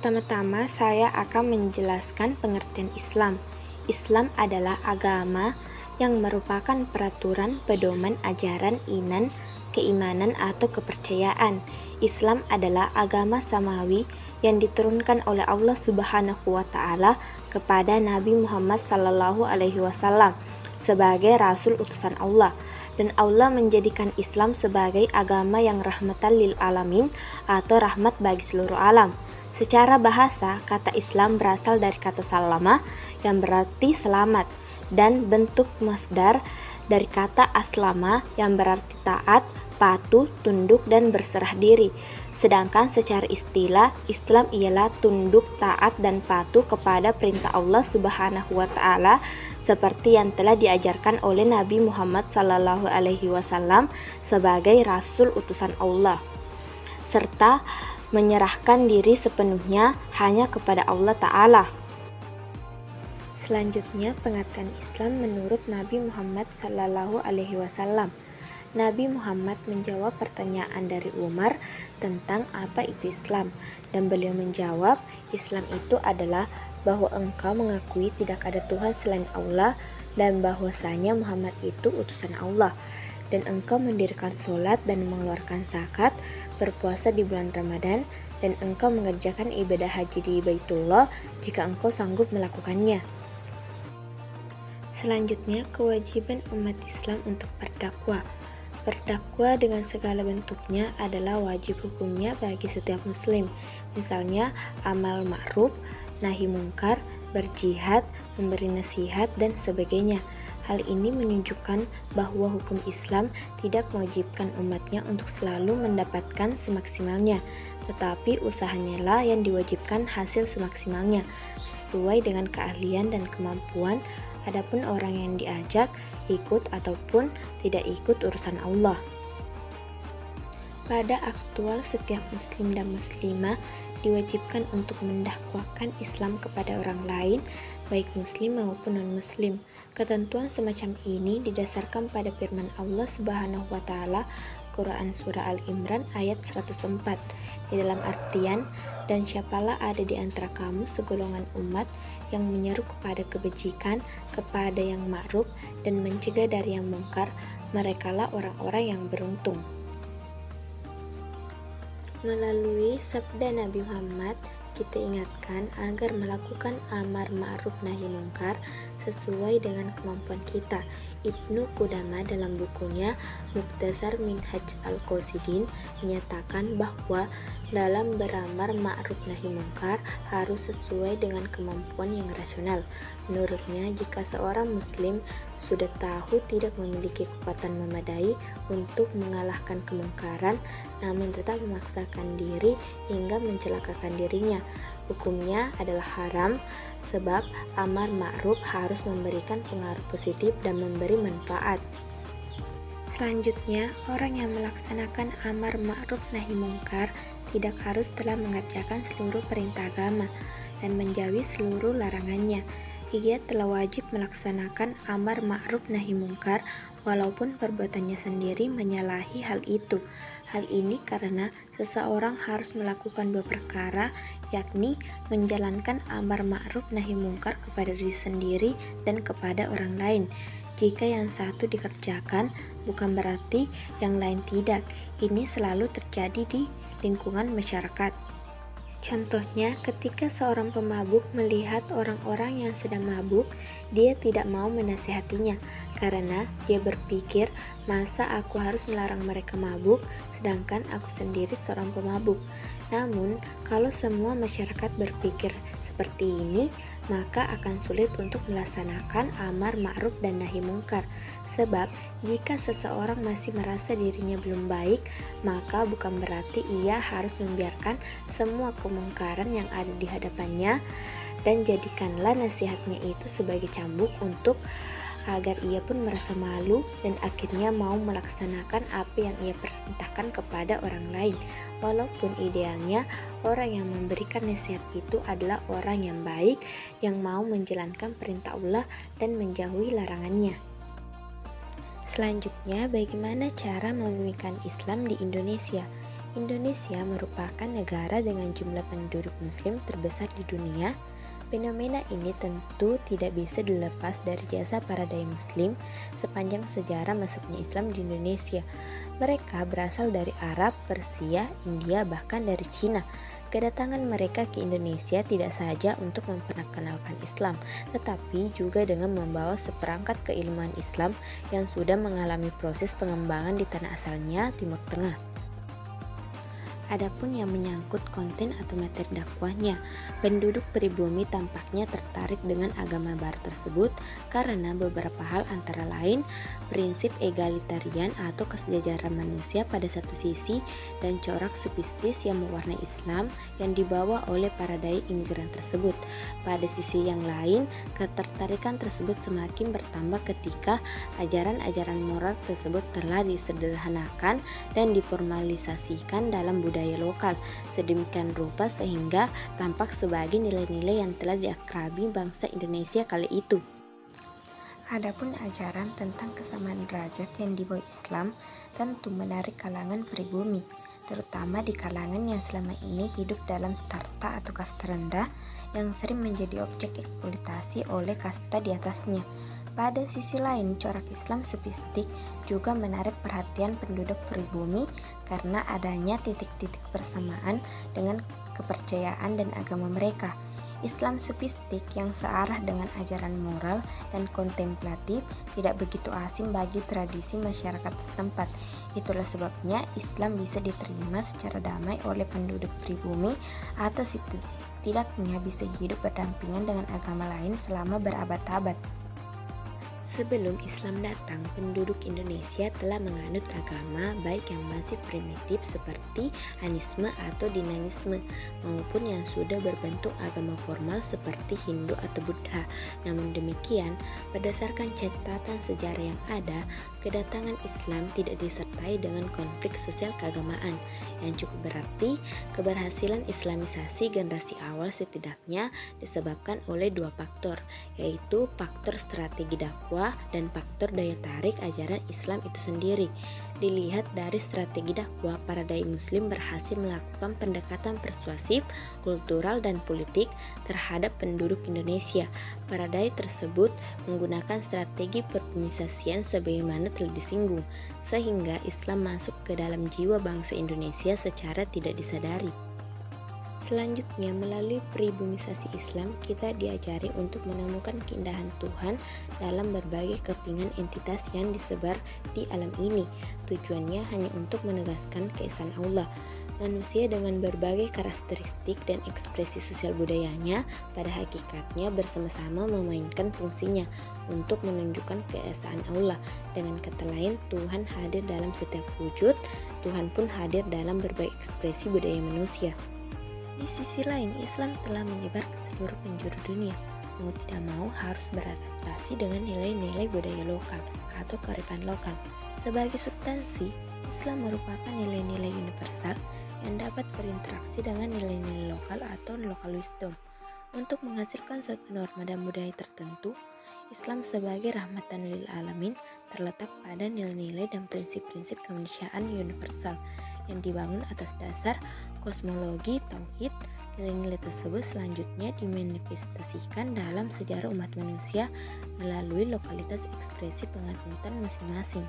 Pertama-tama saya akan menjelaskan pengertian Islam. Islam adalah agama yang merupakan peraturan pedoman ajaran iman, keimanan atau kepercayaan. Islam adalah agama samawi yang diturunkan oleh Allah Subhanahu wa taala kepada Nabi Muhammad sallallahu alaihi wasallam sebagai rasul utusan Allah, dan Allah menjadikan Islam sebagai agama yang rahmatan lil alamin atau rahmat bagi seluruh alam. Secara bahasa, kata Islam berasal dari kata salama yang berarti selamat, dan bentuk masdar dari kata aslama yang berarti taat, patuh, tunduk, dan berserah diri. Sedangkan secara istilah, Islam ialah tunduk, taat, dan patuh kepada perintah Allah Subhanahu wa taala seperti yang telah diajarkan oleh Nabi Muhammad sallallahu alaihi wasallam sebagai rasul utusan Allah, serta menyerahkan diri sepenuhnya hanya kepada Allah Ta'ala. Selanjutnya, pengertian Islam menurut Nabi Muhammad sallallahu alaihi wasallam. Nabi Muhammad menjawab pertanyaan dari Umar tentang apa itu Islam, dan beliau menjawab, Islam itu adalah bahwa engkau mengakui tidak ada Tuhan selain Allah dan bahwasanya Muhammad itu utusan Allah, dan engkau mendirikan sholat dan mengeluarkan zakat, berpuasa di bulan Ramadan, dan engkau mengerjakan ibadah haji di Baitullah jika engkau sanggup melakukannya. Selanjutnya, kewajiban umat Islam untuk berdakwah. Berdakwah dengan segala bentuknya adalah wajib hukumnya bagi setiap muslim. Misalnya, amal ma'ruf, nahi mungkar, berjihad, memberi nasihat, dan sebagainya. Hal ini menunjukkan bahwa hukum Islam tidak mewajibkan umatnya untuk selalu mendapatkan semaksimalnya, tetapi usahanya lah yang diwajibkan hasil semaksimalnya, sesuai dengan keahlian dan kemampuan. Adapun orang yang diajak ikut ataupun tidak ikut urusan Allah. Pada aktual, setiap muslim dan muslimah diwajibkan untuk mendakwakan Islam kepada orang lain, baik muslim maupun non-muslim. Ketentuan semacam ini didasarkan pada firman Allah Subhanahu wa taala Quran Surah Al-Imran ayat 104, di dalam artian, dan siapalah ada di antara kamu segolongan umat yang menyeru kepada kebajikan, kepada yang ma'ruf, dan mencegah dari yang mungkar, merekalah orang-orang yang beruntung. Melalui sabda Nabi Muhammad, kita ingatkan agar melakukan amar ma'ruf nahi mungkar sesuai dengan kemampuan kita. Ibnu Qudamah dalam bukunya Mukhtasar Minhaj al-Qasidin menyatakan bahwa dalam beramar ma'ruf nahi mungkar harus sesuai dengan kemampuan yang rasional. Menurutnya, jika seorang muslim sudah tahu tidak memiliki kekuatan memadai untuk mengalahkan kemungkaran, namun tetap memaksakan diri hingga mencelakakan dirinya, hukumnya adalah haram, sebab amar ma'ruf harus memberikan pengaruh positif dan memberi manfaat. Selanjutnya, orang yang melaksanakan amar ma'ruf nahi mungkar tidak harus telah mengerjakan seluruh perintah agama dan menjauhi seluruh larangannya. Ia telah wajib melaksanakan amar ma'ruf nahi mungkar walaupun perbuatannya sendiri menyalahi hal itu. Hal ini karena seseorang harus melakukan dua perkara, yakni menjalankan amar ma'ruf nahi mungkar kepada diri sendiri dan kepada orang lain. Jika yang satu dikerjakan, bukan berarti yang lain tidak. Ini selalu terjadi di lingkungan masyarakat. Contohnya, ketika seorang pemabuk melihat orang-orang yang sedang mabuk, dia tidak mau menasihatinya karena dia berpikir, masa aku harus melarang mereka mabuk sedangkan aku sendiri seorang pemabuk. Namun, kalau semua masyarakat berpikir seperti ini, maka akan sulit untuk melaksanakan amar ma'ruf dan nahi mungkar. Sebab, jika seseorang masih merasa dirinya belum baik, maka bukan berarti ia harus membiarkan semua kemungkaran yang ada di hadapannya, dan jadikanlah nasihatnya itu sebagai cambuk untuk agar ia pun merasa malu dan akhirnya mau melaksanakan apa yang ia perintahkan kepada orang lain. Walaupun idealnya orang yang memberikan nasihat itu adalah orang yang baik, yang mau menjalankan perintah Allah dan menjauhi larangannya. Selanjutnya, bagaimana cara membumikan Islam di Indonesia? Indonesia merupakan negara dengan jumlah penduduk Muslim terbesar di dunia. Fenomena ini tentu tidak bisa dilepas dari jasa para dai Muslim sepanjang sejarah masuknya Islam di Indonesia. Mereka berasal dari Arab, Persia, India, bahkan dari Cina. Kedatangan mereka ke Indonesia tidak saja untuk memperkenalkan Islam, tetapi juga dengan membawa seperangkat keilmuan Islam yang sudah mengalami proses pengembangan di tanah asalnya, Timur Tengah. Adapun yang menyangkut konten atau materi dakwahnya, penduduk pribumi tampaknya tertarik dengan agama barat tersebut karena beberapa hal, antara lain prinsip egalitarian atau kesejajaran manusia pada satu sisi dan corak sufistis yang mewarnai Islam yang dibawa oleh para dai imigran tersebut. Pada sisi yang lain, ketertarikan tersebut semakin bertambah ketika ajaran-ajaran moral tersebut telah disederhanakan dan diformalisasikan dalam budaya lokal sedemikian rupa sehingga tampak sebagai nilai-nilai yang telah diakrabi bangsa Indonesia kali itu. Adapun ajaran tentang kesamaan derajat yang dibawa Islam tentu menarik kalangan pribumi, terutama di kalangan yang selama ini hidup dalam strata atau kasta rendah yang sering menjadi objek eksploitasi oleh kasta di atasnya. Pada sisi lain, corak Islam sufistik juga menarik perhatian penduduk pribumi karena adanya titik-titik persamaan dengan kepercayaan dan agama mereka. Islam sufistik yang searah dengan ajaran moral dan kontemplatif tidak begitu asing bagi tradisi masyarakat setempat. Itulah sebabnya Islam bisa diterima secara damai oleh penduduk pribumi atau setidaknya bisa hidup berdampingan dengan agama lain selama berabad-abad. Sebelum Islam datang, penduduk Indonesia telah menganut agama baik yang masih primitif seperti animisme atau dinamisme maupun yang sudah berbentuk agama formal seperti Hindu atau Buddha. Namun demikian, berdasarkan catatan sejarah yang ada, kedatangan Islam tidak disertai dengan konflik sosial keagamaan yang cukup berarti. Keberhasilan Islamisasi generasi awal setidaknya disebabkan oleh dua faktor, yaitu faktor strategi dakwah dan faktor daya tarik ajaran Islam itu sendiri. Dilihat dari strategi dakwah, para dai Muslim berhasil melakukan pendekatan persuasif, kultural, dan politik terhadap penduduk Indonesia. Para dai tersebut menggunakan strategi perbumisasian sebagaimana telah disinggung, sehingga Islam masuk ke dalam jiwa bangsa Indonesia secara tidak disadari. Selanjutnya, melalui pribumisasi Islam, kita diajari untuk menemukan keindahan Tuhan dalam berbagai kepingan entitas yang disebar di alam ini. Tujuannya hanya untuk menegaskan keesaan Allah. Manusia dengan berbagai karakteristik dan ekspresi sosial budayanya pada hakikatnya bersama-sama memainkan fungsinya untuk menunjukkan keesaan Allah. Dengan kata lain, Tuhan hadir dalam setiap wujud. Tuhan pun hadir dalam berbagai ekspresi budaya manusia. Di sisi lain, Islam telah menyebar ke seluruh penjuru dunia. Mau tidak mau harus beradaptasi dengan nilai-nilai budaya lokal atau kearifan lokal. Sebagai substansi, Islam merupakan nilai-nilai universal yang dapat berinteraksi dengan nilai-nilai lokal atau local wisdom. Untuk menghasilkan suatu norma dan budaya tertentu, Islam sebagai rahmatan lil alamin terletak pada nilai-nilai dan prinsip-prinsip kemanusiaan universal yang dibangun atas dasar kosmologi tauhid. Nilai-nilai tersebut selanjutnya dimanifestasikan dalam sejarah umat manusia melalui lokalitas ekspresi penganutan masing-masing.